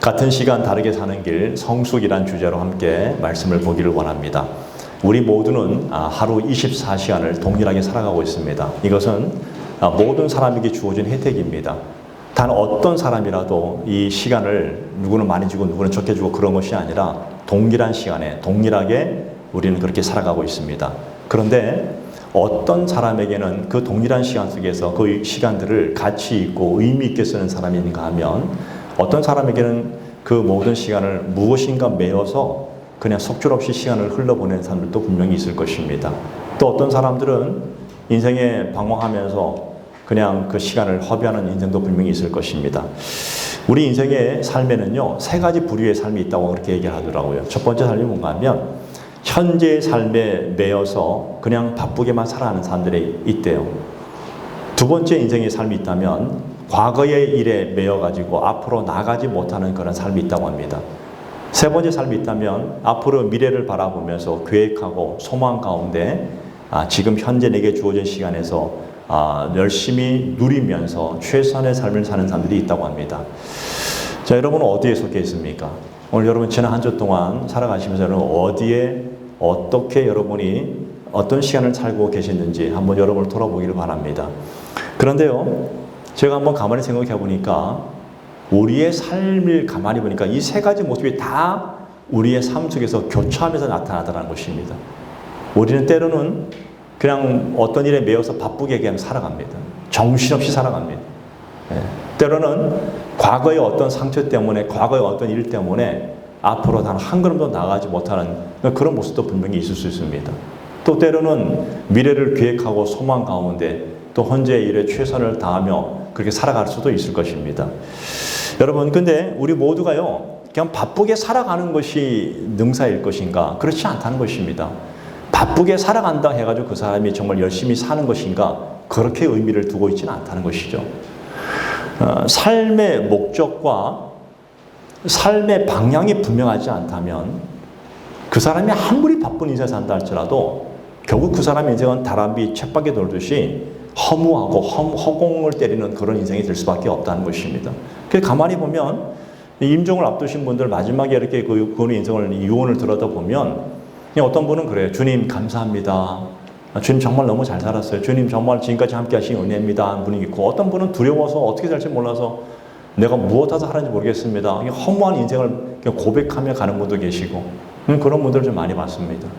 같은 시간 다르게 사는 길 성숙이란 주제로 함께 말씀을 보기를 원합니다. 우리 모두는 하루 24시간을 동일하게 살아가고 있습니다. 이것은 모든 사람에게 주어진 혜택입니다. 단 어떤 사람이라도 이 시간을 누구는 많이 주고 누구는 적게 주고 그런 것이 아니라 동일한 시간에 동일하게 우리는 그렇게 살아가고 있습니다. 그런데 어떤 사람에게는 그 동일한 시간 속에서 그 시간들을 가치 있고 의미 있게 쓰는 사람이 있는가 하면 어떤 사람에게는 그 모든 시간을 무엇인가 메어서 그냥 속절없이 시간을 흘러보내는 사람들도 분명히 있을 것입니다. 또 어떤 사람들은 인생에 방황하면서 그냥 그 시간을 허비하는 인생도 분명히 있을 것입니다. 우리 인생의 삶에는요, 세 가지 부류의 삶이 있다고 그렇게 얘기하더라고요. 첫 번째 삶이 뭔가 하면 현재의 삶에 매여서 그냥 바쁘게만 살아가는 사람들이 있대요. 두 번째 인생의 삶이 있다면 과거의 일에 매여가지고 앞으로 나가지 못하는 그런 삶이 있다고 합니다. 세 번째 삶이 있다면 앞으로 미래를 바라보면서 계획하고 소망 가운데 지금 현재 내게 주어진 시간에서 열심히 누리면서 최선의 삶을 사는 사람들이 있다고 합니다. 자, 여러분은 어디에 속해 있습니까? 오늘 여러분 지난 한 주 동안 살아가시면서 여러분 어디에 어떻게 여러분이 어떤 시간을 살고 계셨는지 한번 여러분을 돌아보기를 바랍니다. 그런데요, 제가 한번 가만히 생각해 보니까 우리의 삶을 가만히 보니까 이 세 가지 모습이 다 우리의 삶 속에서 교차하면서 나타나더라는 것입니다. 우리는 때로는 그냥 어떤 일에 매여서 바쁘게 그냥 살아갑니다. 정신없이 살아갑니다. 때로는 과거의 어떤 상처 때문에, 과거의 어떤 일 때문에 앞으로 단 한 걸음도 나가지 못하는 그런 모습도 분명히 있을 수 있습니다. 또 때로는 미래를 계획하고 소망 가운데 또 현재의 일에 최선을 다하며 그렇게 살아갈 수도 있을 것입니다. 여러분, 근데 우리 모두가요, 그냥 바쁘게 살아가는 것이 능사일 것인가? 그렇지 않다는 것입니다. 바쁘게 살아간다 해가지고 그 사람이 정말 열심히 사는 것인가? 그렇게 의미를 두고 있지는 않다는 것이죠. 삶의 목적과 삶의 방향이 분명하지 않다면 그 사람이 아무리 바쁜 인생을 산다 할지라도 결국 그 사람의 인생은 다람쥐 쳇바퀴 돌듯이 허무하고 허공을 때리는 그런 인생이 될 수밖에 없다는 것입니다. 그래서 가만히 보면 임종을 앞두신 분들 마지막에 이렇게 그분의 인생을 유언을 들여다보면 어떤 분은 그래요. 주님 감사합니다. 주님 정말 너무 잘 살았어요. 주님 정말 지금까지 함께 하신 은혜입니다 하는 분이 있고, 어떤 분은 두려워서 어떻게 살지 몰라서 내가 무엇하서 하는지 모르겠습니다. 허무한 인생을 고백하며 가는 분도 계시고, 그런 분들을 좀 많이 봤습니다.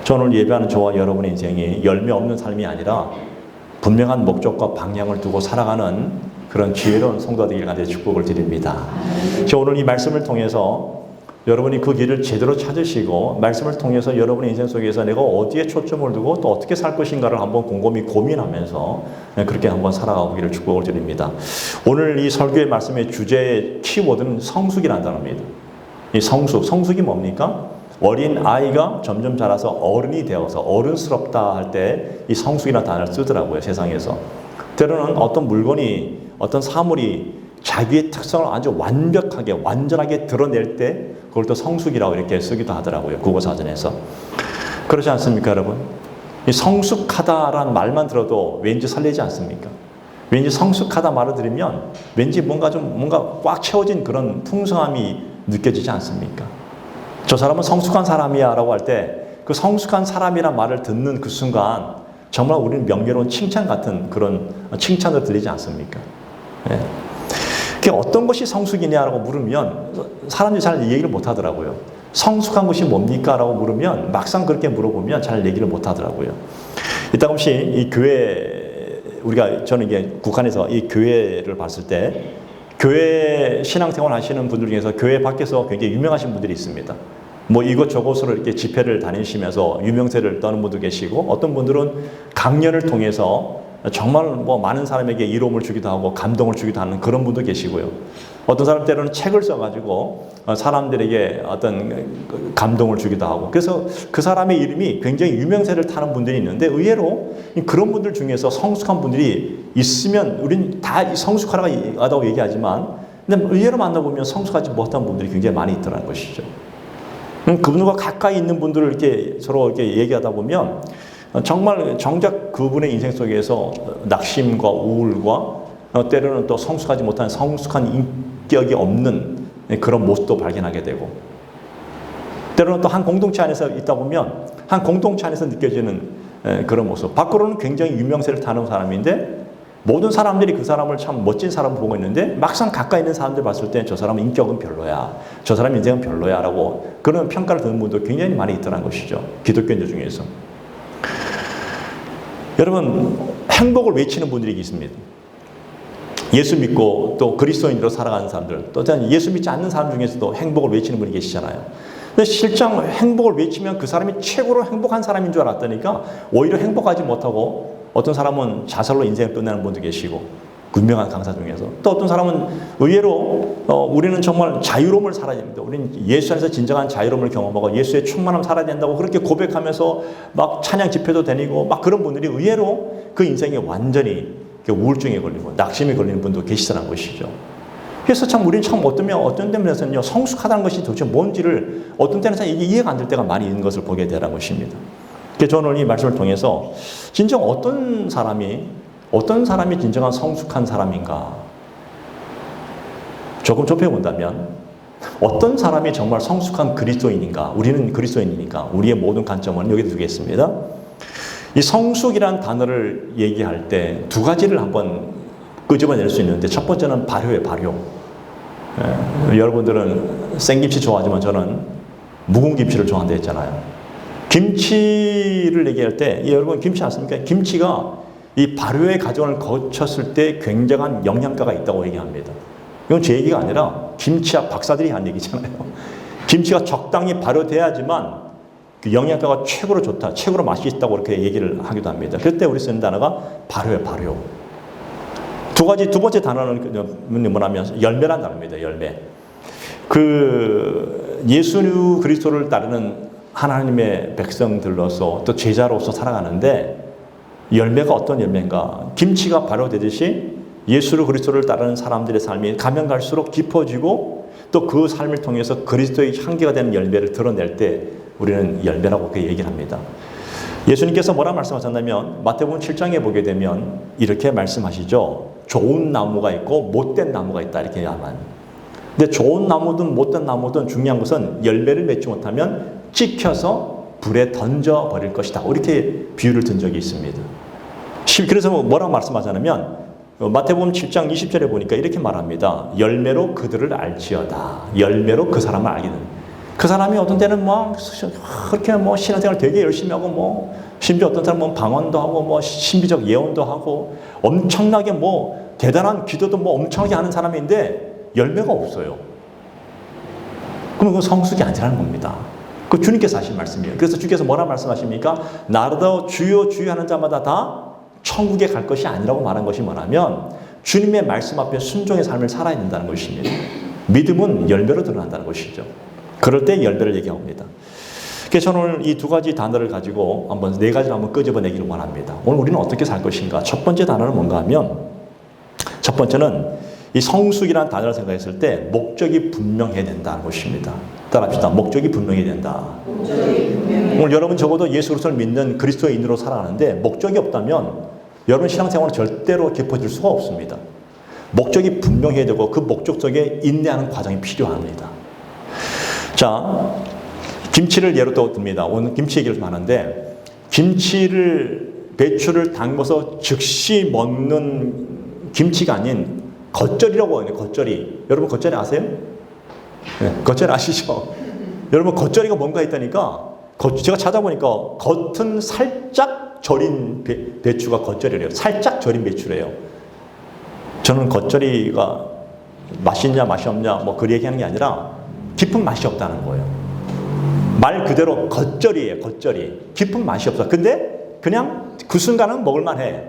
저는 오늘 예배하는 저와 여러분의 인생이 열매 없는 삶이 아니라 분명한 목적과 방향을 두고 살아가는 그런 지혜로운 성도가 되길 간절히 축복을 드립니다. 저 오늘 이 말씀을 통해서 여러분이 그 길을 제대로 찾으시고 말씀을 통해서 여러분의 인생 속에서 내가 어디에 초점을 두고 또 어떻게 살 것인가를 한번 곰곰이 고민하면서 그렇게 한번 살아가기를 축복을 드립니다. 오늘 이 설교의 말씀의 주제의 키워드는 성숙이라는 단어입니다. 이 성숙이 뭡니까? 어린 아이가 점점 자라서 어른이 되어서 어른스럽다 할 때 이 성숙이라는 단어를 쓰더라고요, 세상에서. 때로는 어떤 물건이, 어떤 사물이 자기의 특성을 아주 완벽하게, 완전하게 드러낼 때 그걸 또 성숙이라고 이렇게 쓰기도 하더라고요, 국어사전에서. 그렇지 않습니까, 여러분? 이 성숙하다라는 말만 들어도 왠지 설레지 않습니까? 왠지 성숙하다 말을 들으면 왠지 뭔가 꽉 채워진 그런 풍성함이 느껴지지 않습니까? 저 사람은 성숙한 사람이야 라고 할 때 그 성숙한 사람이란 말을 듣는 그 순간 정말 우리는 명예로운 칭찬 같은 그런 칭찬으로 들리지 않습니까? 네. 그게 어떤 것이 성숙이냐라고 물으면 사람들이 잘 얘기를 못 하더라고요. 성숙한 것이 뭡니까? 라고 물으면 막상 그렇게 물어보면 잘 얘기를 못 하더라고요. 이따금씩 이 교회, 저는 이게 국한에서 이 교회를 봤을 때 교회 신앙생활 하시는 분들 중에서 교회 밖에서 굉장히 유명하신 분들이 있습니다. 뭐 이것저것으로 이렇게 집회를 다니시면서 유명세를 떠는 분도 계시고, 어떤 분들은 강연을 통해서 정말 뭐 많은 사람에게 이로움을 주기도 하고 감동을 주기도 하는 그런 분도 계시고요. 어떤 사람 때로는 책을 써가지고 사람들에게 어떤 감동을 주기도 하고, 그래서 그 사람의 이름이 굉장히 유명세를 타는 분들이 있는데 의외로 그런 분들 중에서 성숙한 분들이 있으면 우리는 다 성숙하다고 얘기하지만, 근데 의외로 만나보면 성숙하지 못한 분들이 굉장히 많이 있더라는 것이죠. 그분과 가까이 있는 분들을 이렇게 서로 이렇게 얘기하다 보면 정말 정작 그분의 인생 속에서 낙심과 우울과 때로는 또 성숙하지 못한 성숙한 인격이 없는 그런 모습도 발견하게 되고, 때로는 또 한 공동체 안에서 있다 보면 한 공동체 안에서 느껴지는 그런 모습, 밖으로는 굉장히 유명세를 타는 사람인데 모든 사람들이 그 사람을 참 멋진 사람으로 보고 있는데 막상 가까이 있는 사람들 봤을 때 저 사람 인격은 별로야, 저 사람 인생은 별로야 라고 그런 평가를 듣는 분도 굉장히 많이 있더라는 것이죠. 기독교인들 중에서. 여러분, 행복을 외치는 분들이 있습니다. 예수 믿고 또 그리스도인으로 살아가는 사람들, 또 예수 믿지 않는 사람 중에서도 행복을 외치는 분이 계시잖아요. 근데 실상 행복을 외치면 그 사람이 최고로 행복한 사람인 줄 알았다니까 오히려 행복하지 못하고, 어떤 사람은 자살로 인생을 끝내는 분도 계시고, 유명한 강사 중에서. 또 어떤 사람은 의외로 우리는 정말 자유로움을 살아야 됩니다. 우리는 예수 안에서 진정한 자유로움을 경험하고 예수의 충만함을 살아야 된다고 그렇게 고백하면서 막 찬양 집회도 다니고 막 그런 분들이 의외로 그 인생에 완전히 우울증에 걸리고 낙심에 걸리는 분도 계시더라는 것이죠. 그래서 참 우리는 참 어떤 면에서는요, 성숙하다는 것이 도대체 뭔지를 어떤 때는 이게 이해가 안 될 때가 많이 있는 것을 보게 되라는 것입니다. 그래서 저는 오늘 이 말씀을 통해서 진정 어떤 사람이 진정한 성숙한 사람인가 조금 좁혀본다면, 어떤 사람이 정말 성숙한 그리스도인인가, 우리는 그리스도인이니까 우리의 모든 관점은 여기 두겠습니다. 이 성숙이라는 단어를 얘기할 때 두 가지를 한번 끄집어낼 수 있는데, 첫 번째는 발효예요, 발효. 여러분들은 생김치 좋아하지만 저는 묵은 김치를 좋아한다 했잖아요. 김치를 얘기할 때, 여러분 김치 아십니까? 김치가 이 발효의 과정을 거쳤을 때 굉장한 영양가가 있다고 얘기합니다. 이건 제 얘기가 아니라 김치학 박사들이 한 얘기잖아요. 김치가 적당히 발효돼야지만 그 영양가가 최고로 좋다, 최고로 맛이 있다고 그렇게 얘기를 하기도 합니다. 그때 우리 쓰는 단어가 발효예요, 발효. 두 번째 단어는 뭐냐면 열매란 단어입니다, 열매. 그 예수 그리스도를 따르는 하나님의 백성들로서 또 제자로서 살아가는데, 열매가 어떤 열매인가? 김치가 발효되듯이 예수 그리스도를 따르는 사람들의 삶이 가면 갈수록 깊어지고, 또 그 삶을 통해서 그리스도의 향기가 되는 열매를 드러낼 때 우리는 열매라고 그렇게 얘기를 합니다. 예수님께서 뭐라 말씀하셨냐면, 마태복음 7장에 보게 되면 이렇게 말씀하시죠. 좋은 나무가 있고 못된 나무가 있다, 이렇게 야만. 근데 좋은 나무든 못된 나무든 중요한 것은 열매를 맺지 못하면 찍혀서 불에 던져버릴 것이다, 이렇게 비유를 든 적이 있습니다. 그래서 뭐라고 말씀하자면, 마태복음 7장 20절에 보니까 이렇게 말합니다. 열매로 그들을 알지어다. 열매로 그 사람을 알게 된다. 그 사람이 어떤 때는 그렇게 신앙생활 되게 열심히 하고 심지어 어떤 사람은 방언도 하고 신비적 예언도 하고 엄청나게 대단한 기도도 엄청나게 하는 사람인데 열매가 없어요. 그럼 그건 성숙이 아니라는 겁니다. 그 주님께서 하신 말씀이에요. 그래서 주께서 뭐라 말씀하십니까? 나라도 주여 주여 하는 자마다 다 천국에 갈 것이 아니라고 말한 것이 뭐냐면, 주님의 말씀 앞에 순종의 삶을 살아야 된다는 것입니다. 믿음은 열매로 드러난다는 것이죠. 그럴 때 열매를 얘기합니다. 그래서 저는 오늘 이 두 가지 단어를 가지고 네 가지를 한번 끄집어내기를 원합니다. 오늘 우리는 어떻게 살 것인가? 첫 번째 단어는 뭔가 하면, 첫 번째는 이 성숙이라는 단어를 생각했을 때 목적이 분명해야 된다는 것입니다. 따라합시다. 목적이 분명해야 된다. 오늘 여러분 적어도 예수 그리스도를 믿는 그리스도인으로 살아가는데 목적이 없다면 여러분 신앙생활은 절대로 깊어질 수가 없습니다. 목적이 분명해야 되고 그 목적 속에 인내하는 과정이 필요합니다. 자, 김치를 예로 또 듭니다. 오늘 김치 얘기를 좀 하는데, 배추를 담궈서 즉시 먹는 김치가 아닌 겉절이라고 해요. 겉절이. 여러분 겉절이 아세요? 네, 겉절이 아시죠? 여러분 겉절이가 뭔가 했다니까, 제가 찾아보니까 겉은 살짝 절인 배추가 겉절이래요. 살짝 절인 배추래요. 저는 겉절이가 맛있냐 맛이 없냐 그 얘기하는 게 아니라 깊은 맛이 없다는 거예요. 말 그대로 겉절이에요. 겉절이. 깊은 맛이 없어. 근데 그냥 그 순간은 먹을만해.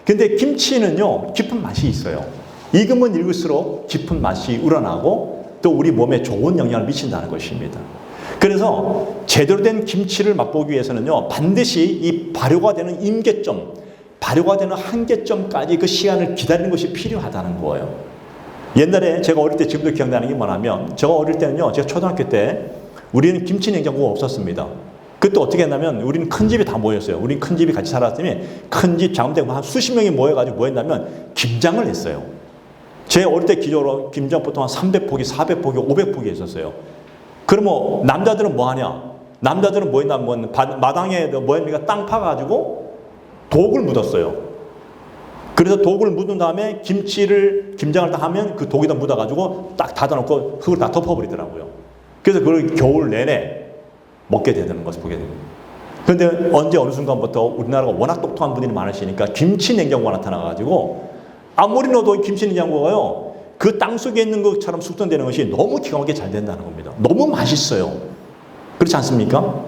근데 김치는요, 깊은 맛이 있어요. 익으면 익을수록 깊은 맛이 우러나고 또 우리 몸에 좋은 영향을 미친다는 것입니다. 그래서 제대로 된 김치를 맛보기 위해서는요, 반드시 이 발효가 되는 임계점, 발효가 되는 한계점까지 그 시간을 기다리는 것이 필요하다는 거예요. 옛날에 제가 어릴 때 지금도 기억나는 게 뭐냐면, 제가 어릴 때는요, 제가 초등학교 때 우리는 김치 냉장고가 없었습니다. 그때 어떻게 했냐면, 우리는 큰 집에 다 모였어요. 우리 큰 집이 같이 살았으니 큰 집 작은 데 한 수십 명이 모여가지고 뭐 했냐면 김장을 했어요. 제 어릴 때 기적으로 김장 보통 한 300포기, 400포기, 500포기 했었어요. 그러면 남자들은 뭐 하냐? 남자들은 뭐 했나? 마당에 뭐 합니까? 땅 파가지고 독을 묻었어요. 그래서 독을 묻은 다음에 김장을 다 하면 그 독에다 묻어가지고 딱 닫아놓고 흙을 다 덮어버리더라고요. 그래서 그걸 겨울 내내 먹게 되는 것을 보게 됩니다. 그런데 언제 어느 순간부터 우리나라가 워낙 똑똑한 분들이 많으시니까 김치 냉장고가 나타나가지고 아무리 넣어도 김치 냉장고가요, 그 땅 속에 있는 것처럼 숙성되는 것이 너무 기가 막히게 잘 된다는 겁니다. 너무 맛있어요. 그렇지 않습니까?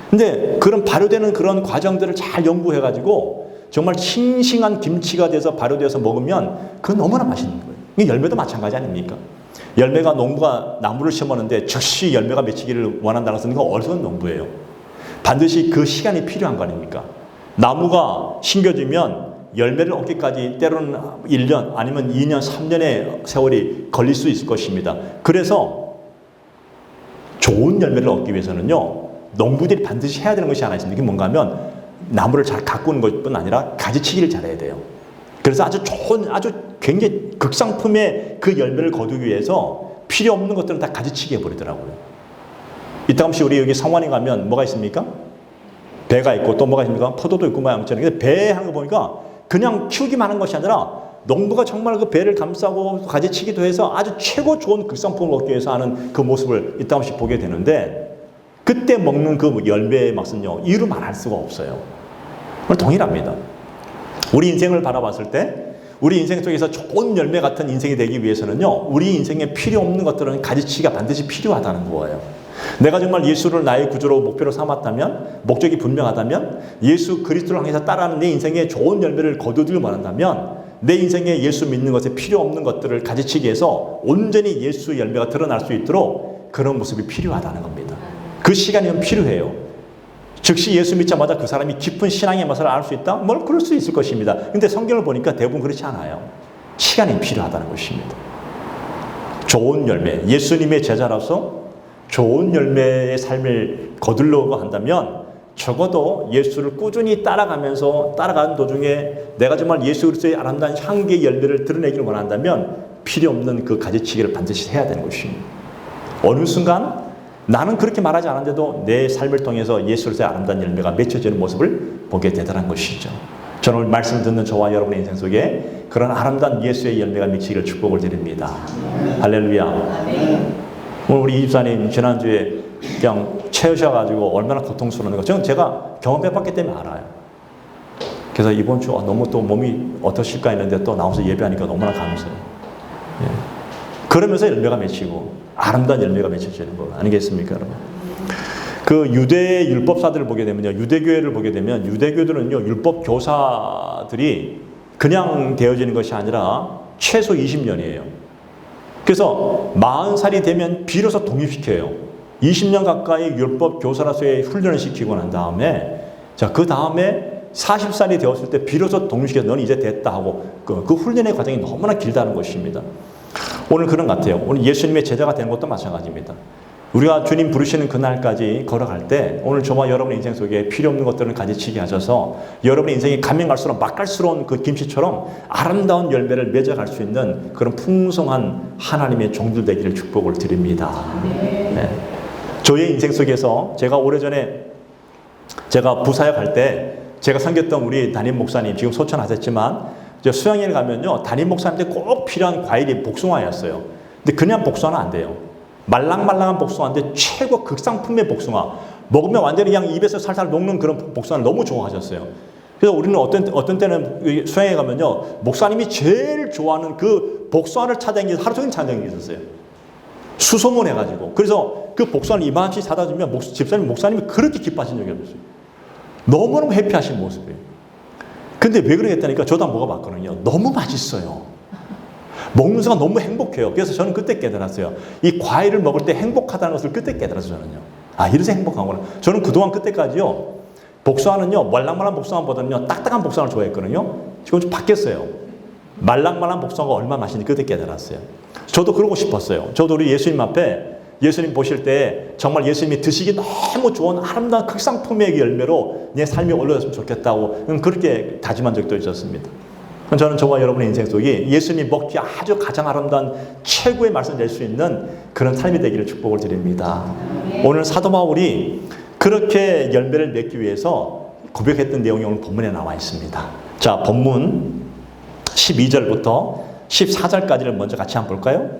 근데 그런 발효되는 그런 과정들을 잘 연구해가지고 정말 싱싱한 김치가 돼서 발효돼서 먹으면 그건 너무나 맛있는 거예요. 이게 열매도 마찬가지 아닙니까? 열매가 농부가 나무를 심었는데 즉시 열매가 맺히기를 원한다는 것은 이건 어리석은 농부예요. 반드시 그 시간이 필요한 거 아닙니까? 나무가 심겨지면 열매를 얻기까지 때로는 1년 아니면 2년, 3년의 세월이 걸릴 수 있을 것입니다. 그래서 좋은 열매를 얻기 위해서는요, 농부들이 반드시 해야 되는 것이 하나 있습니다. 이게 뭔가 하면 나무를 잘 가꾸는 것뿐 아니라 가지치기를 잘해야 돼요. 그래서 아주 좋은, 아주 굉장히 극상품의 그 열매를 거두기 위해서 필요 없는 것들은 다 가지치기 해버리더라고요. 이따 혹시 우리 여기 성원에 가면 뭐가 있습니까? 배가 있고 또 뭐가 있습니까? 포도도 있고 모양처럼. 근데 배 하는 거 보니까 그냥 키우기만 하는 것이 아니라 농부가 정말 그 배를 감싸고 가지치기도 해서 아주 최고 좋은 극상품을 얻기 위해서 하는 그 모습을 이따 혹시 보게 되는데, 그때 먹는 그 열매의 맛은요, 이루 말할 수가 없어요. 동일합니다. 우리 인생을 바라봤을 때 우리 인생 속에서 좋은 열매 같은 인생이 되기 위해서는요, 우리 인생에 필요 없는 것들은 가지치기가 반드시 필요하다는 거예요. 내가 정말 예수를 나의 구주로 목표로 삼았다면, 목적이 분명하다면, 예수 그리스도를 향해서 따라하는 내 인생에 좋은 열매를 거두길 원한다면, 내 인생에 예수 믿는 것에 필요 없는 것들을 가지치기 해서 온전히 예수의 열매가 드러날 수 있도록 그런 모습이 필요하다는 겁니다. 그 시간이면 필요해요. 즉시 예수 믿자마자 그 사람이 깊은 신앙의 맛을 알 수 있다? 뭘 그럴 수 있을 것입니다. 근데 성경을 보니까 대부분 그렇지 않아요. 시간이 필요하다는 것입니다. 좋은 열매, 예수님의 제자로서 좋은 열매의 삶을 거두려고 한다면 적어도 예수를 꾸준히 따라가는 도중에 내가 정말 예수 그리스도의 아름다운 향기의 열매를 드러내기를 원한다면 필요 없는 그 가지치기를 반드시 해야 되는 것입니다. 어느 순간 나는 그렇게 말하지 않았는데도 내 삶을 통해서 예수 그리스도의 아름다운 열매가 맺혀지는 모습을 보게 되더란 것이죠. 저는 오늘 말씀 듣는 저와 여러분의 인생 속에 그런 아름다운 예수의 열매가 맺히기를 축복을 드립니다. 할렐루야. 오늘 우리 이집사님 지난주에 그냥 채우셔가지고 얼마나 고통스러운 거 저는 제가 경험해봤기 때문에 알아요. 그래서 이번 주 너무 또 몸이 어떠실까 했는데 또 나와서 예배하니까 너무나 감사해요. 예. 그러면서 열매가 맺히고 아름다운 열매가 맺혀지는 거 아니겠습니까, 여러분? 그 유대 율법사들을 보게 되면요, 유대교회를 보게 되면 유대교들은요, 율법 교사들이 그냥 되어지는 것이 아니라 최소 20년이에요. 그래서 40살이 되면 비로소 독립시켜요. 20년 가까이 율법 교사로서의 훈련을 시키고 난 다음에, 자, 그 다음에 40살이 되었을 때 비로소 독립시켜서 너는 이제 됐다 하고 그 훈련의 과정이 너무나 길다는 것입니다. 오늘 그런 것 같아요. 오늘 예수님의 제자가 되는 것도 마찬가지입니다. 우리가 주님 부르시는 그날까지 걸어갈 때 오늘 저와 여러분의 인생 속에 필요 없는 것들을 가지치게 하셔서 여러분의 인생이 가면 갈수록 맛깔스러운 그 김치처럼 아름다운 열매를 맺어갈 수 있는 그런 풍성한 하나님의 종들 되기를 축복을 드립니다. 네. 저의 인생 속에서 제가 오래전에 제가 부사역 할 때 제가 섬겼던 우리 담임 목사님, 지금 소천하셨지만 수양회를 가면요, 담임 목사님한테 꼭 필요한 과일이 복숭아였어요. 근데 그냥 복숭아는 안 돼요. 말랑말랑한 복숭아인데 최고 극상품의 복숭아. 먹으면 완전히 그냥 입에서 살살 녹는 그런 복숭아를 너무 좋아하셨어요. 그래서 우리는 어떤 때는 수양회 가면요, 목사님이 제일 좋아하는 그 복숭아를 찾아다니면서 하루 종일 찾아다니고 있었어요. 수소문해가지고. 그래서 그 복숭아를 이만씩 사다 주면 목사님이 그렇게 기뻐하신 적이 없었어요. 너무너무 해피하신 모습이에요. 근데 왜 그러겠다니까 저도 한번 먹어봤거든요. 너무 맛있어요. 먹는 순간 너무 행복해요. 그래서 저는 그때 깨달았어요. 이 과일을 먹을 때 행복하다는 것을 그때 깨달았어요, 저는요. 아, 이래서 행복하구나. 저는 그동안 그때까지요, 복숭아는요, 말랑말랑한 복숭아보다는요, 딱딱한 복숭아를 좋아했거든요. 지금 좀 바뀌었어요. 말랑말랑한 복숭아가 얼마나 맛있는지 그때 깨달았어요. 저도 그러고 싶었어요. 저도 우리 예수님 앞에 예수님 보실 때 정말 예수님이 드시기 너무 좋은 아름다운 극상품의 열매로 내 삶이 올라졌으면 좋겠다고 그렇게 다짐한 적도 있었습니다. 저는 저와 여러분의 인생 속에 예수님 먹기 아주 가장 아름다운 최고의 말씀을 낼 수 있는 그런 삶이 되기를 축복을 드립니다. 오늘 사도 바울이 그렇게 열매를 맺기 위해서 고백했던 내용이 오늘 본문에 나와 있습니다. 자, 본문 12절부터 14절까지를 먼저 같이 한번 볼까요?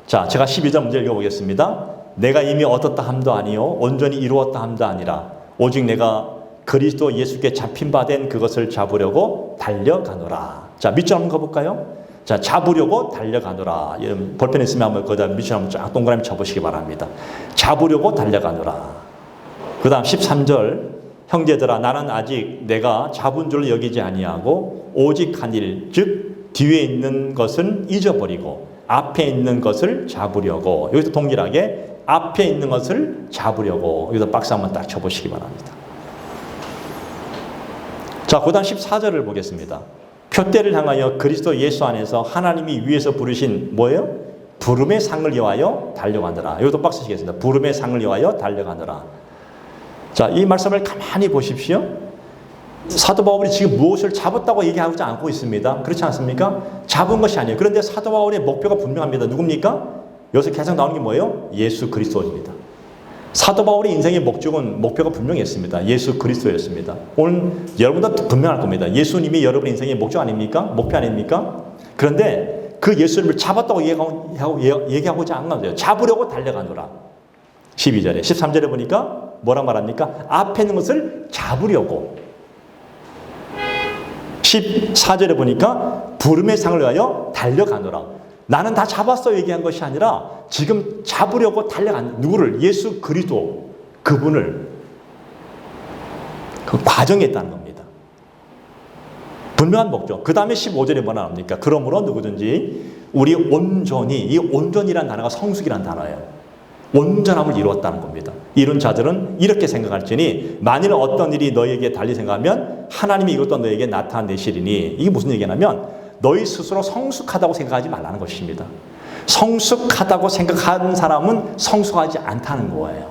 자, 제가 12절 먼저 읽어보겠습니다. 내가 이미 얻었다 함도 아니요 온전히 이루었다 함도 아니라 오직 내가 그리스도 예수께 잡힌 바 된 그것을 잡으려고 달려가노라. 자, 밑줄 한번 가볼까요? 자, 잡으려고 달려가노라. 볼펜 있으면 한번 거기다 밑줄 한번 쫙 동그라미 쳐보시기 바랍니다. 잡으려고 달려가노라. 그 다음 13절, 형제들아 나는 아직 내가 잡은 줄 여기지 아니하고 오직 한 일, 즉 뒤에 있는 것은 잊어버리고 앞에 있는 것을 잡으려고. 여기서 동일하게 앞에 있는 것을 잡으려고. 여기서 박수 한번 딱 쳐보시기 바랍니다. 자, 그 다음 14절을 보겠습니다. 표대를 향하여 그리스도 예수 안에서 하나님이 위에서 부르신 뭐예요? 부름의 상을 위하여 달려가느라. 여기도 박수 치겠습니다. 부름의 상을 위하여 달려가느라. 자, 이 말씀을 가만히 보십시오. 사도 바울이 지금 무엇을 잡았다고 얘기하지 않고 있습니다. 그렇지 않습니까? 잡은 것이 아니에요. 그런데 사도 바울의 목표가 분명합니다. 누굽니까? 여기서 계속 나오는 게 뭐예요? 예수 그리스도입니다. 사도 바울의 인생의 목표가 분명했습니다. 예수 그리스도였습니다. 오늘 여러분도 분명할 겁니다. 예수님이 여러분의 인생의 목적 아닙니까? 목표 아닙니까? 그런데 그 예수님을 잡았다고 얘기하고자 않는 거예요. 잡으려고 달려가노라. 12절에 13절에 보니까 뭐라 말합니까? 앞에 있는 것을 잡으려고. 14절에 보니까 부름의 상을 위하여 달려가노라. 나는 다 잡았어 얘기한 것이 아니라 지금 잡으려고 달려간 누구를? 예수 그리스도 그분을 그 과정에 있다는 겁니다. 분명한 목적. 그 다음에 15절에 뭐라 합니까? 그러므로 누구든지 우리 온전히, 이 온전이라는 단어가 성숙이라는 단어예요. 온전함을 이루었다는 겁니다. 이런 자들은 이렇게 생각할지니 만일 어떤 일이 너에게 달리 생각하면 하나님이 이것도 너에게 나타내시리니. 이게 무슨 얘기냐면 너희 스스로 성숙하다고 생각하지 말라는 것입니다. 성숙하다고 생각하는 사람은 성숙하지 않다는 거예요.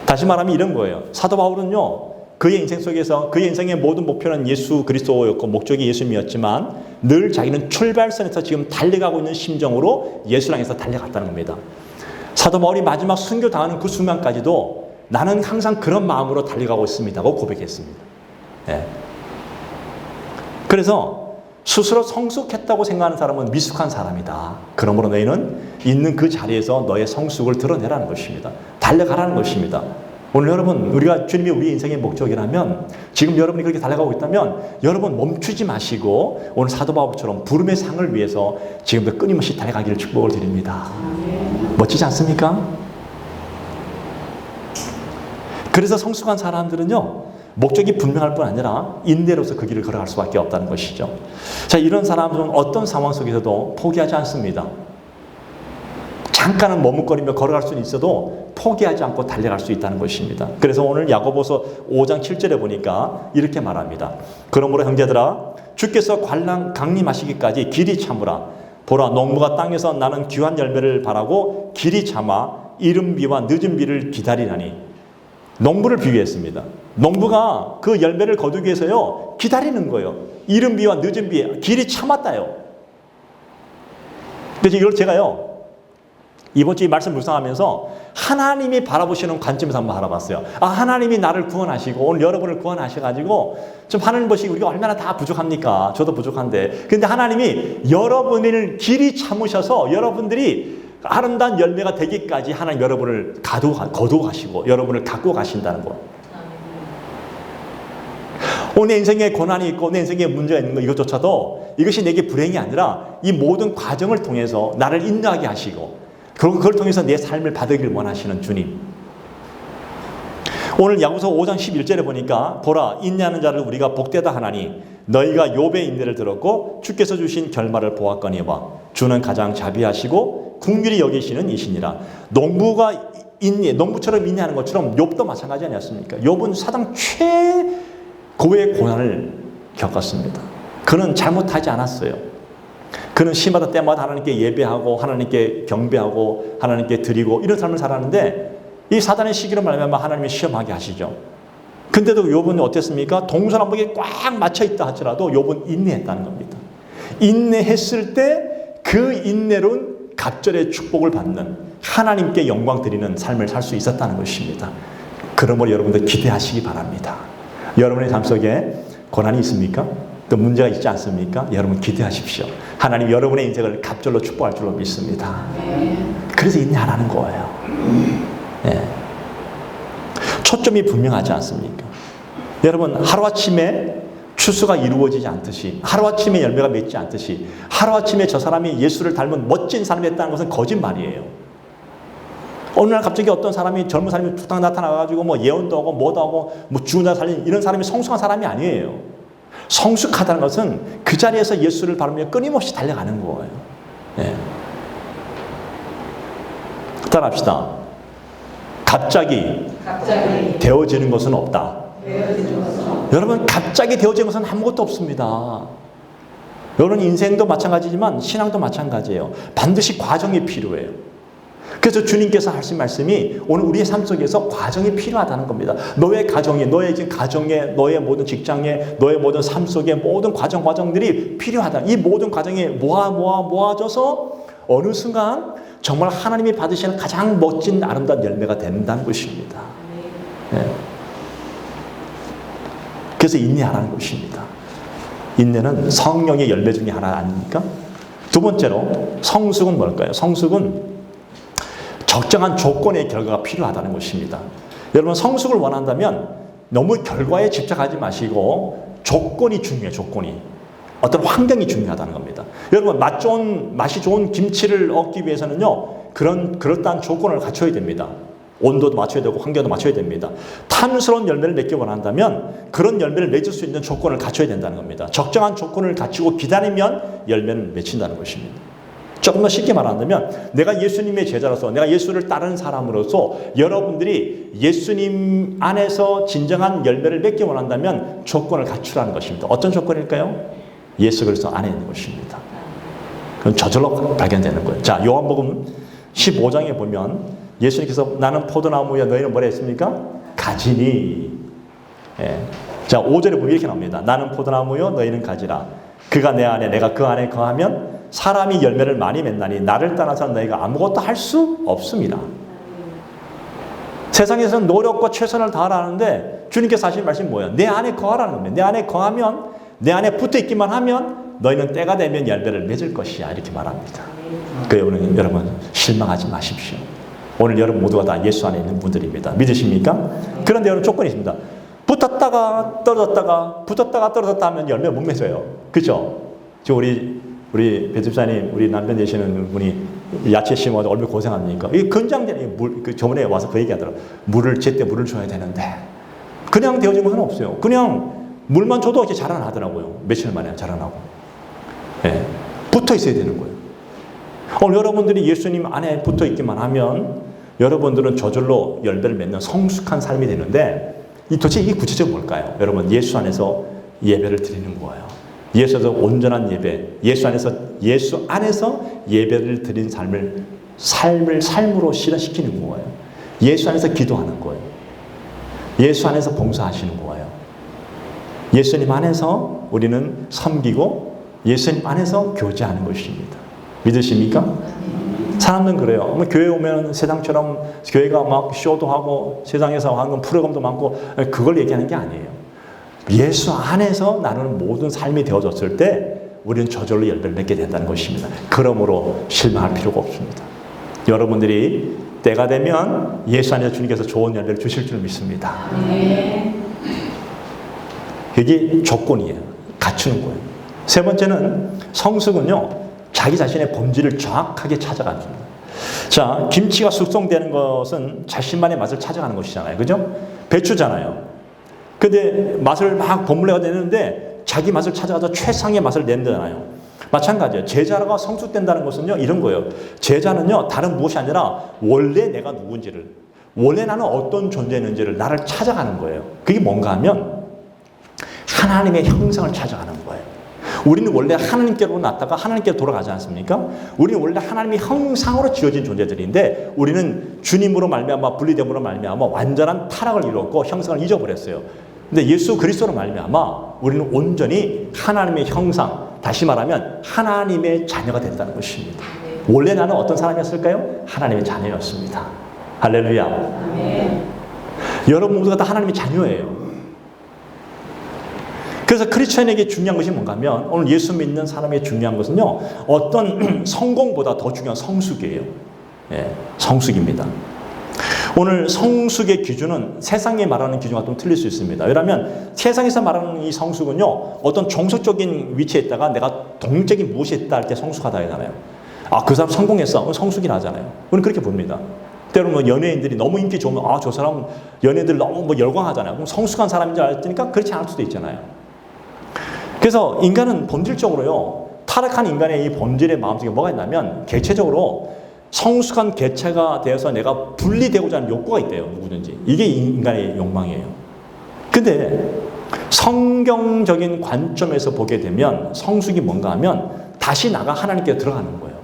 다시 말하면 이런 거예요. 사도 바울은요, 그의 인생 속에서 그의 인생의 모든 목표는 예수 그리스도였고 목적이 예수님이었지만 늘 자기는 출발선에서 지금 달려가고 있는 심정으로 예수를 향해서 달려갔다는 겁니다. 사도 바울이 마지막 순교 당하는 그 순간까지도 나는 항상 그런 마음으로 달려가고 있습니다고 고백했습니다. 네. 그래서 스스로 성숙했다고 생각하는 사람은 미숙한 사람이다. 그러므로 너희는 있는 그 자리에서 너의 성숙을 드러내라는 것입니다. 달려가라는 것입니다. 오늘 여러분, 우리가 주님이 우리 인생의 목적이라면, 지금 여러분이 그렇게 달려가고 있다면 여러분 멈추지 마시고 오늘 사도 바울처럼 부름의 상을 위해서 지금도 끊임없이 달려가기를 축복을 드립니다. 멋지지 않습니까? 그래서 성숙한 사람들은요, 목적이 분명할 뿐 아니라 인내로서 그 길을 걸어갈 수밖에 없다는 것이죠. 자, 이런 사람들은 어떤 상황 속에서도 포기하지 않습니다. 잠깐은 머뭇거리며 걸어갈 수는 있어도 포기하지 않고 달려갈 수 있다는 것입니다. 그래서 오늘 야고보서 5장 7절에 보니까 이렇게 말합니다. 그러므로 형제들아 주께서 강림하시기까지 길이 참으라. 보라 농부가 땅에서 나는 귀한 열매를 바라고 길이 참아 이른 비와 늦은 비를 기다리나니. 농부를 비유했습니다. 농부가 그 열매를 거두기 위해서요 기다리는 거예요. 이른 비와 늦은 비, 길이 참았다요. 그래서 이걸 제가요 이번 주에 말씀 묵상하면서 하나님이 바라보시는 관점에서 한번 바라봤어요. 아, 하나님이 나를 구원하시고 오늘 여러분을 구원하셔가지고 좀 하나님 보시기 우리가 얼마나 다 부족합니까? 저도 부족한데. 근데 하나님이 여러분을 길이 참으셔서 여러분들이 아름다운 열매가 되기까지 하나님 여러분을 거두어 가시고 여러분을 갖고 가신다는 거. 내 인생에 고난이 있고 내 인생에 문제가 있는 거 이것조차도 이것이 내게 불행이 아니라 이 모든 과정을 통해서 나를 인도하게 하시고 그걸 통해서 내 삶을 받으기를 원하시는 주님. 오늘 야고보서 5장 11절에 보니까 보라 인내하는 자를 우리가 복되다 하나니 너희가 욥의 인내를 들었고 주께서 주신 결말을 보았거니와 주는 가장 자비하시고 긍휼히 여기시는 이시니라. 농부처럼 인내하는 것처럼 욥도 마찬가지 아니었습니까? 욥은 사상 최고의 고난을 겪었습니다. 그는 잘못하지 않았어요. 그는 시마다 때마다 하나님께 예배하고 하나님께 경배하고 하나님께 드리고 이런 삶을 살았는데 이 사단의 시기로 말하면 하나님이 시험하게 하시죠. 근데도 욥은 어땠습니까? 동서남북에 꽉 맞춰 있다 할지라도 욥은 인내했다는 겁니다. 인내했을 때 그 인내로는 갑절의 축복을 받는, 하나님께 영광 드리는 삶을 살 수 있었다는 것입니다. 그러므로 여러분들 기대하시기 바랍니다. 여러분의 삶 속에 고난이 있습니까? 또 문제가 있지 않습니까? 여러분 기대하십시오. 하나님 여러분의 인생을 갑절로 축복할 줄로 믿습니다. 그래서 인내하라는 거예요. 네. 초점이 분명하지 않습니까? 여러분 하루아침에 추수가 이루어지지 않듯이, 하루아침에 열매가 맺지 않듯이, 하루아침에 저 사람이 예수를 닮은 멋진 사람이 됐다는 것은 거짓말이에요. 어느 날 갑자기 어떤 사람이, 젊은 사람이 툭딱 나타나가지고 뭐 예언도 하고 뭐도 하고 뭐 죽은 자 살린 이런 사람이 성숙한 사람이 아니에요. 성숙하다는 것은 그 자리에서 예수를 바르며 끊임없이 달려가는 거예요. 네. 따라합시다. 갑자기 되어지는 것은 없다. 여러분 갑자기 되어지는 것은 아무것도 없습니다. 여러분 인생도 마찬가지지만 신앙도 마찬가지예요. 반드시 과정이 필요해요. 그래서 주님께서 하신 말씀이 오늘 우리의 삶 속에서 과정이 필요하다는 겁니다. 너의 가정에, 너의 가정에, 너의 모든 직장에, 너의 모든 삶 속에 모든 과정들이 필요하다. 이 모든 과정이 모아져서 어느 순간 정말 하나님이 받으시는 가장 멋진 아름다운 열매가 된다는 것입니다. 네. 그래서 인내하라는 것입니다. 인내는 성령의 열매 중에 하나 아닙니까? 두 번째로 성숙은 뭘까요? 성숙은 적정한 조건의 결과가 필요하다는 것입니다. 여러분 성숙을 원한다면 너무 결과에 집착하지 마시고 조건이 중요해요. 조건이. 어떤 환경이 중요하다는 겁니다. 여러분 맛이 좋은 김치를 얻기 위해서는요. 그럴듯한 조건을 갖춰야 됩니다. 온도도 맞춰야 되고 환경도 맞춰야 됩니다. 탐스러운 열매를 맺기 원한다면 그런 열매를 맺을 수 있는 조건을 갖춰야 된다는 겁니다. 적정한 조건을 갖추고 기다리면 열매는 맺힌다는 것입니다. 조금 더 쉽게 말한다면 내가 예수님의 제자로서, 내가 예수를 따르는 사람으로서 여러분들이 예수님 안에서 진정한 열매를 맺기 원한다면 조건을 갖추라는 것입니다. 어떤 조건일까요? 예수 그리스도 안에 있는 것입니다. 그럼 저절로 발견되는 거예요. 자, 요한복음 15장에 보면 예수님께서 나는 포도나무야 너희는 뭐라 했습니까? 가지니. 예. 자, 5절에 보면 이렇게 나옵니다. 나는 포도나무요 너희는 가지라. 그가 내 안에 내가 그 안에 거하면 사람이 열매를 많이 맺나니 나를 떠나서 너희가 아무것도 할 수 없습니다. 세상에서는 노력과 최선을 다하라는데 주님께서 하신 말씀이 뭐예요? 내 안에 거하라는 겁니다. 내 안에 거하면, 내 안에 붙어 있기만 하면 너희는 때가 되면 열매를 맺을 것이야 이렇게 말합니다. 그러니 여러분 실망하지 마십시오. 오늘 여러분 모두가 다 예수 안에 있는 분들입니다. 믿으십니까? 그런데 여러분 조건이 있습니다. 붙었다가 떨어졌다가 붙었다가 떨어졌다 하면 열매 못 맺어요. 그렇죠? 지금 우리 배집사님, 우리 남편 되시는 분이 야채 심어서 얼마나 고생합니까? 이게 건장된 저번에 와서 그 얘기하더라고요. 물을 제때 물을 줘야 되는데 그냥 되어진 것은 없어요. 그냥 물만 줘도 이렇게 자라나더라고요. 며칠 만에 자라나고. 네. 붙어 있어야 되는 거예요. 오늘 여러분들이 예수님 안에 붙어 있기만 하면 여러분들은 저절로 열매를 맺는 성숙한 삶이 되는데 도대체 이게 구체적으로 뭘까요? 여러분 예수 안에서 예배를 드리는 거예요. 예수 안에서 온전한 예배, 예수 안에서 예배를 드린 삶으로 실현시키는 거예요. 예수 안에서 기도하는 거예요. 예수 안에서 봉사하시는 거예요. 예수님 안에서 우리는 섬기고 예수님 안에서 교제하는 것입니다. 믿으십니까? 사람들은 그래요. 교회 오면 세상처럼 교회가 막 쇼도 하고 세상에서 하는 프로그램도 많고 그걸 얘기하는 게 아니에요. 예수 안에서 나누는 모든 삶이 되어졌을 때 우리는 저절로 열매를 맺게 된다는 것입니다. 그러므로 실망할 필요가 없습니다. 여러분들이 때가 되면 예수 안에서 주님께서 좋은 열매를 주실 줄 믿습니다. 그게 조건이에요. 갖추는 거예요. 세 번째는 성숙은요. 자기 자신의 본질을 정확하게 찾아가는 겁니다. 자, 김치가 숙성되는 것은 자신만의 맛을 찾아가는 것이잖아요. 그죠? 배추잖아요. 근데 맛을 막 버물려가 되는데 자기 맛을 찾아가서 최상의 맛을 낸다잖아요. 마찬가지예요. 제자가 성숙된다는 것은요, 이런 거예요. 제자는요, 다른 무엇이 아니라 원래 내가 누군지를, 원래 나는 어떤 존재였는지를 나를 찾아가는 거예요. 그게 뭔가 하면 하나님의 형상을 찾아가는 거예요. 우리는 원래 하나님께로 났다가 하나님께로 돌아가지 않습니까? 우리는 원래 하나님의 형상으로 지어진 존재들인데 우리는 주님으로 말미암아 분리됨으로 말미암아 완전한 타락을 이루었고 형상을 잊어버렸어요. 근데 예수 그리스도로 말미암아 우리는 온전히 하나님의 형상, 다시 말하면 하나님의 자녀가 됐다는 것입니다. 원래 나는 어떤 사람이었을까요? 하나님의 자녀였습니다. 할렐루야. 아멘. 여러분 모두가 다 하나님의 자녀예요. 그래서 크리스천에게 중요한 것이 뭔가 하면 오늘 예수 믿는 사람에게 중요한 것은요, 어떤 성공보다 더 중요한 성숙이에요. 예, 성숙입니다. 오늘 성숙의 기준은 세상에 말하는 기준과 좀 틀릴 수 있습니다. 왜냐하면 세상에서 말하는 이 성숙은요, 어떤 종속적인 위치에 있다가 내가 동적인 무엇이 있다 할 때 성숙하다 하잖아요. 아, 그 사람 성공했어. 성숙이라 하잖아요. 우리는 그렇게 봅니다. 때로는 뭐 연예인들이 너무 인기 좋으면 아, 저 사람 연예인들 너무 뭐 열광하잖아요. 그럼 성숙한 사람인 줄 알았으니까 그렇지 않을 수도 있잖아요. 그래서 인간은 본질적으로요, 타락한 인간의 이 본질의 마음속에 뭐가 있냐면 개체적으로 성숙한 개체가 되어서 내가 분리되고자 하는 욕구가 있대요. 누구든지. 이게 인간의 욕망이에요. 근데 성경적인 관점에서 보게 되면 성숙이 뭔가 하면 다시 나가 하나님께 들어가는 거예요.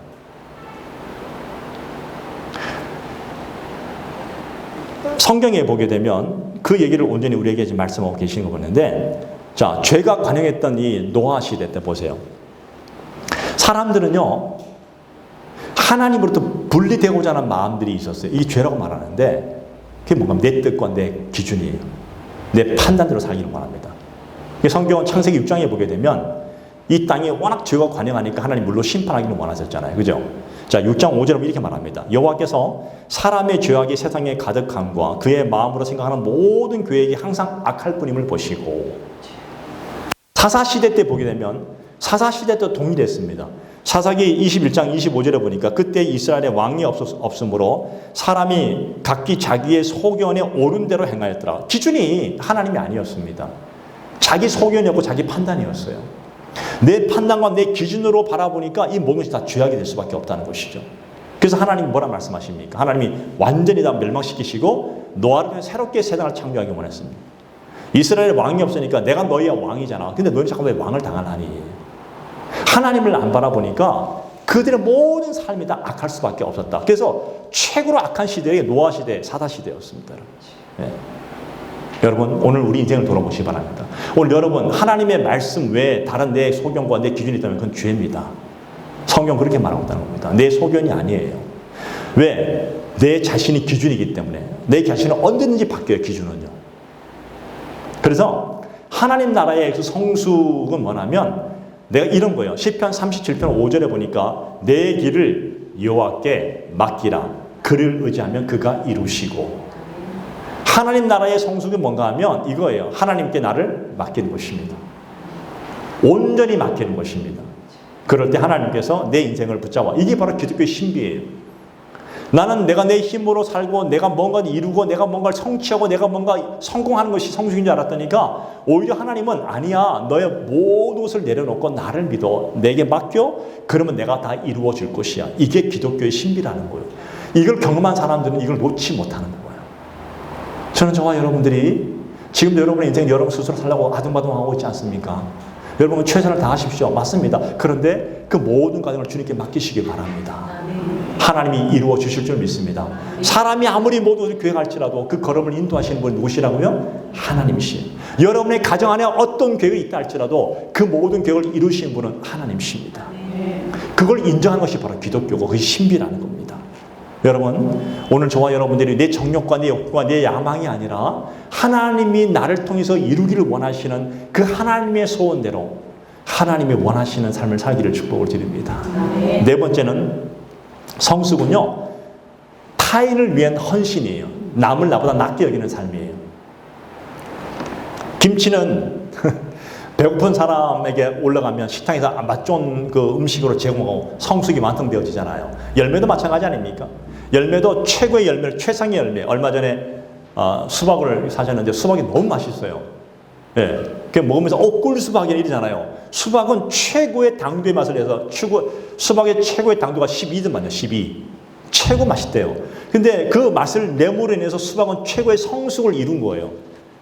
성경에 보게 되면 그 얘기를 온전히 우리에게 지금 말씀하고 계시는 거 보는데, 자, 죄가 관영했던 이 노아 시대 때 보세요. 사람들은요, 하나님으로부터 분리되고자 하는 마음들이 있었어요. 이게 죄라고 말하는데, 그게 뭔가 내 뜻과 내 기준이에요. 내 판단대로 살기를 원합니다. 성경은 창세기 6장에 보게 되면 이 땅에 워낙 죄가 관영하니까 하나님 물로 심판하기를 원하셨잖아요. 그죠? 자, 6장 5절에 보면 이렇게 말합니다. 여호와께서 사람의 죄악이 세상에 가득함과 그의 마음으로 생각하는 모든 계획이 항상 악할 뿐임을 보시고, 사사시대 때 보게 되면 사사시대 때 동일했습니다. 사사기 21장 25절에 보니까 그때 이스라엘에 왕이 없으므로 사람이 각기 자기의 소견에 옳은 대로 행하였더라. 기준이 하나님이 아니었습니다. 자기 소견이었고 자기 판단이었어요. 내 판단과 내 기준으로 바라보니까 이 모든 것이 다 죄악이 될 수밖에 없다는 것이죠. 그래서 하나님이 뭐라 말씀하십니까? 하나님이 완전히 다 멸망시키시고 노아를 통해 새롭게 세상을 창조하기 원했습니다. 이스라엘에 왕이 없으니까 내가 너희야 왕이잖아. 근데 너희는 잠깐 왜 왕을 당하나니? 하나님을 안 바라보니까 그들의 모든 삶이 다 악할 수밖에 없었다. 그래서 최고로 악한 시대가 노아 시대, 사사 시대였습니다. 네. 여러분, 오늘 우리 인생을 돌아보시기 바랍니다. 오늘 여러분, 하나님의 말씀 외에 다른 내 소견과 내 기준이 있다면 그건 죄입니다. 성경 그렇게 말하고 있다는 겁니다. 내 소견이 아니에요. 왜? 내 자신이 기준이기 때문에. 내 자신은 언제든지 바뀌어요, 기준은요. 그래서 하나님 나라의 그 성숙은 뭐냐면 내가 이런 거예요. 시편 37편 5절에 보니까 내 길을 여호와께 맡기라. 그를 의지하면 그가 이루시고. 하나님 나라의 성숙이 뭔가 하면 이거예요. 하나님께 나를 맡기는 것입니다. 온전히 맡기는 것입니다. 그럴 때 하나님께서 내 인생을 붙잡아. 이게 바로 기독교의 신비예요. 나는 내가 내 힘으로 살고 내가 뭔가를 이루고 내가 뭔가를 성취하고 내가 뭔가 성공하는 것이 성숙인 줄 알았더니까 오히려 하나님은 아니야. 너의 모든 것을 내려놓고 나를 믿어. 내게 맡겨. 그러면 내가 다 이루어 줄 것이야. 이게 기독교의 신비라는 거예요. 이걸 경험한 사람들은 이걸 놓지 못하는 거예요. 저는 저와 여러분들이 지금도 여러분의 인생 여러분 스스로 살려고 아둥바둥하고 있지 않습니까? 여러분은 최선을 다하십시오. 맞습니다. 그런데 그 모든 과정을 주님께 맡기시기 바랍니다. 하나님이 이루어 주실 줄 믿습니다. 사람이 아무리 모든 계획할지라도 그 걸음을 인도하시는 분이 누구시라고요? 하나님이시에요. 여러분의 가정 안에 어떤 계획이 있다 할지라도 그 모든 계획을 이루시는 분은 하나님이십니다. 그걸 인정하는 것이 바로 기독교고 그것이 신비라는 겁니다. 여러분, 오늘 저와 여러분들이 내 정욕과 내 욕구와 내 야망이 아니라 하나님이 나를 통해서 이루기를 원하시는 그 하나님의 소원대로 하나님이 원하시는 삶을 살기를 축복을 드립니다. 네 번째는 성숙은요, 타인을 위한 헌신이에요. 남을 나보다 낫게 여기는 삶이에요. 김치는 배고픈 사람에게 올라가면 식당에서 맛 좋은 그 음식으로 제공하고 성숙이 완성되어지잖아요. 열매도 마찬가지 아닙니까? 열매도 최고의 열매, 최상의 열매. 얼마 전에 수박을 사셨는데 수박이 너무 맛있어요. 예, 그 먹으면서 꿀수박이라 이러잖아요. 수박은 최고의 당도의 맛을 내서 수박의 최고의 당도가 12든 12. 최고 맛있대요. 근데 그 맛을 내므로 인해서 수박은 최고의 성숙을 이룬 거예요.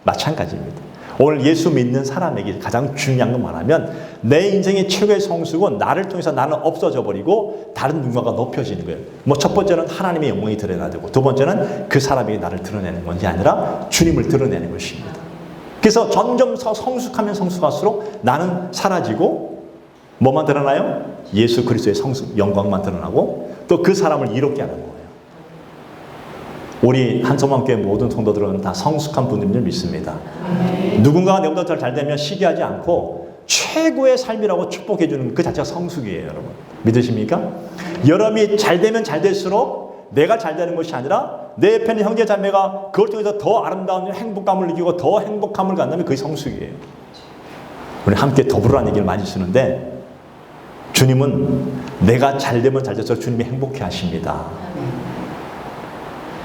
마찬가지입니다. 오늘 예수 믿는 사람에게 가장 중요한 건 뭐냐면 내 인생의 최고의 성숙은 나를 통해서 나는 없어져 버리고 다른 누군가가 높여지는 거예요. 뭐 첫 번째는 하나님의 영광이 드러나야 되고 두 번째는 그 사람이 나를 드러내는 건지 아니라 주님을 드러내는 것입니다. 그래서 점점 성숙하면 성숙할수록 나는 사라지고 뭐만 드러나요? 예수 그리스도의 성숙, 영광만 드러나고 또 그 사람을 이롭게 하는 거예요. 우리 한성만교회 모든 성도들은 다 성숙한 분들인 줄 믿습니다. 누군가가 내보다 잘 되면 시기하지 않고 최고의 삶이라고 축복해 주는 그 자체가 성숙이에요, 여러분. 믿으십니까? 여러분이 잘 되면 잘 될수록 내가 잘 되는 것이 아니라 내 옆에 있는 형제 자매가 그걸 통해서 더 아름다운 행복감을 느끼고 더 행복함을 갖는다면 그게 성숙이에요. 우리 함께 더불어라는 얘기를 많이 쓰는데 주님은 내가 잘 되면 잘 될수록 주님이 행복해 하십니다.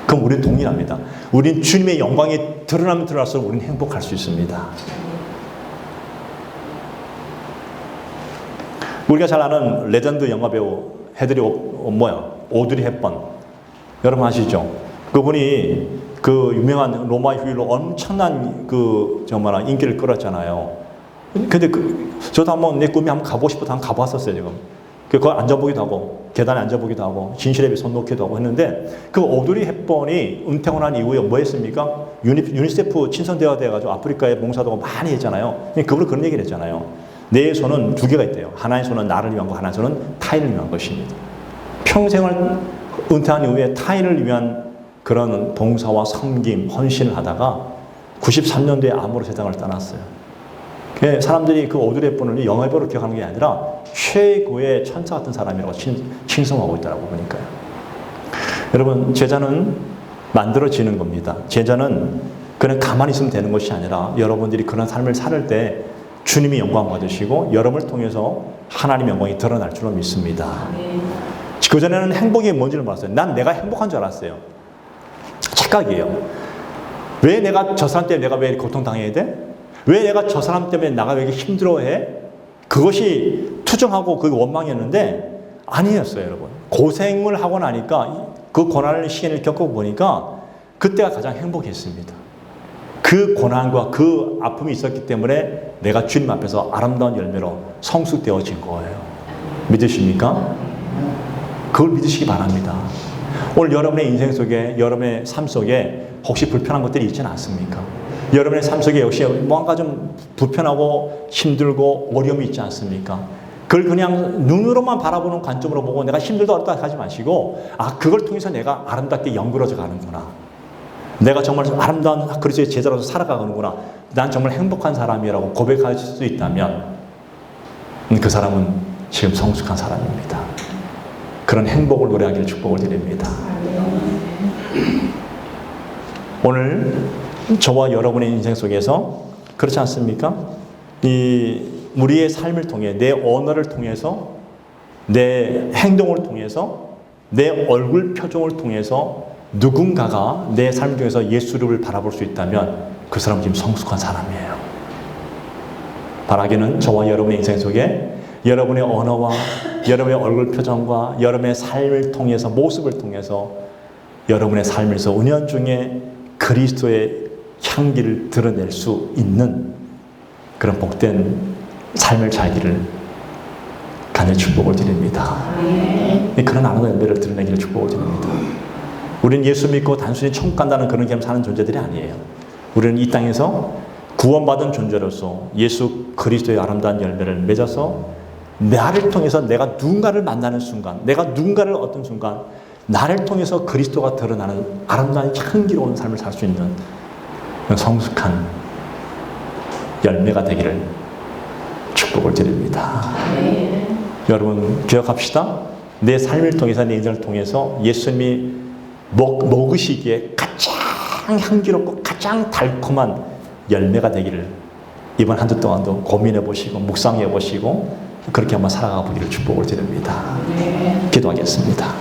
그럼 우리는 동일합니다. 우리는 주님의 영광이 드러나면 드러날수록 우리는 행복할 수 있습니다. 우리가 잘 아는 레전드 영화배우 오드리 헵번 여러분 아시죠? 그분이 그 유명한 로마 휴일로 엄청난 정말 인기를 끌었잖아요. 근데 저도 한번 내 꿈이 한번 가보고 싶어서 한번 가봤었어요, 지금. 그걸 앉아보기도 하고, 계단에 앉아보기도 하고, 진실에 손 놓기도 하고 했는데, 그 오드리 헵번이 은퇴하고 난 이후에 뭐 했습니까? 유니세프 친선대화 돼가지고 아프리카에 봉사도 많이 했잖아요. 그분은 그런 얘기를 했잖아요. 내 손은 두 개가 있대요. 하나의 손은 나를 위한 거, 하나의 손은 타인을 위한 것입니다. 평생을 은퇴한 이후에 타인을 위한 그런 봉사와 섬김, 헌신을 하다가 93년도에 암으로 세상을 떠났어요. 사람들이 그 오드리 헵번을 영화배우로 기억하는 게 아니라 최고의 천사 같은 사람이라고 칭송하고 있다고 보니까요. 여러분, 제자는 만들어지는 겁니다. 제자는 그냥 가만히 있으면 되는 것이 아니라 여러분들이 그런 삶을 살 때 주님이 영광 받으시고 여러분을 통해서 하나님의 영광이 드러날 줄로 믿습니다. 그전에는 행복이 뭔지를 몰랐어요. 난 내가 행복한 줄 알았어요. 착각이에요. 왜 내가 저 사람 때문에 내가 왜 고통당해야 돼? 왜 내가 저 사람 때문에 나가 왜 이렇게 힘들어해? 그것이 투정하고 그게 원망이었는데 아니었어요, 여러분. 고생을 하고 나니까 그 고난의 시간을 겪어보니까 그때가 가장 행복했습니다. 그 고난과 그 아픔이 있었기 때문에 내가 주님 앞에서 아름다운 열매로 성숙되어진 거예요. 믿으십니까? 그걸 믿으시기 바랍니다. 오늘 여러분의 인생 속에, 여러분의 삶 속에 혹시 불편한 것들이 있지는 않습니까? 여러분의 삶 속에 역시 뭔가 좀 불편하고 힘들고 어려움이 있지 않습니까? 그걸 그냥 눈으로만 바라보는 관점으로 보고 내가 힘들다 어렵다 하지 마시고 그걸 통해서 내가 아름답게 연그러져 가는구나. 내가 정말 아름다운 그리스도의 제자로서 살아가는구나. 난 정말 행복한 사람이라고 고백할 수 있다면 그 사람은 지금 성숙한 사람입니다. 그런 행복을 노래하기를 축복을 드립니다. 오늘 저와 여러분의 인생 속에서 그렇지 않습니까? 우리의 삶을 통해 내 언어를 통해서 내 행동을 통해서 내 얼굴 표정을 통해서 누군가가 내 삶을 통해서 예수를 바라볼 수 있다면 그 사람은 지금 성숙한 사람이에요. 바라기는 저와 여러분의 인생 속에 여러분의 언어와 여러분의 얼굴 표정과 여러분의 삶을 통해서 모습을 통해서 여러분의 삶에서 은연중에 그리스도의 향기를 드러낼 수 있는 그런 복된 삶을 살기를 간절히 축복을 드립니다. 그런 아름다운 열매를 드러내기를 축복을 드립니다. 우리는 예수 믿고 단순히 천국 간다는 그런 개념 사는 존재들이 아니에요. 우리는 이 땅에서 구원받은 존재로서 예수 그리스도의 아름다운 열매를 맺어서 나를 통해서 내가 누군가를 만나는 순간, 내가 누군가를 어떤 순간 나를 통해서 그리스도가 드러나는 아름다운 향기로운 삶을 살 수 있는 성숙한 열매가 되기를 축복을 드립니다. 여러분 기억합시다. 내 삶을 통해서 내 인생을 통해서 예수님이 먹으시기에 가장 향기롭고 가장 달콤한 열매가 되기를 이번 한 주 동안도 고민해 보시고 묵상해 보시고 그렇게 한번 살아가 보기를 축복을 드립니다. 기도하겠습니다.